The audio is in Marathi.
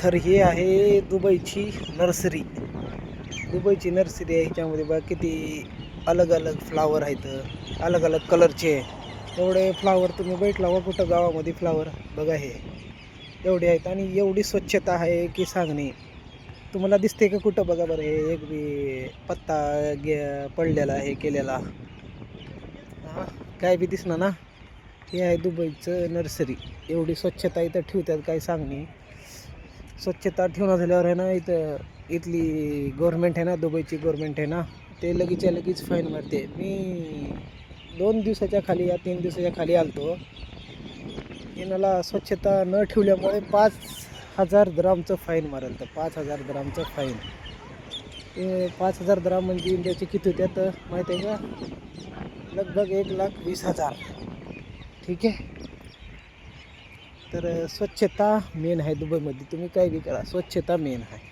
तर हे आहे दुबईची नर्सरी. दुबईची नर्सरी आहे. ह्याच्यामध्ये बघा किती अलग अलग फ्लावर आहेत, अलग अलग कलरचे. एवढे फ्लावर तुम्ही बैठला व कुठं गावामध्ये फ्लावर बघा, हे एवढे आहेत आणि एवढी स्वच्छता आहे की सांगणे. तुम्हाला दिसते का कुठं? बघा बरं, हे एक बी पत्ता पडलेला हे केलेला, हां काय बी दिसणार ना. हे आहे दुबईचं नर्सरी. एवढी स्वच्छता इथं ठेवतात काय सांगणे. स्वच्छता ठेवणं झाल्यावर आहे ना, इथं इथली गव्हर्मेंट आहे ना, दुबईची गव्हर्मेंट आहे ना, ते लगेचच्या लगेच फाईन मारते. मी 2 दिवसाच्या खाली या 3 दिवसाच्या खाली आलतो. येणाला स्वच्छता न ठेवल्यामुळे 5,000 द्रामचं फाईन मारलं. तर 5,000 द्रामचं फाईन, ते 5,000 द्राम म्हणजे इंडियाचे किती होत्यात माहीत आहे का? लगभग 1,20,000. ठीक आहे. तर स्वच्छता मेन आहे दुबईमध्ये. तुम्ही काय बी करा, स्वच्छता मेन आहे.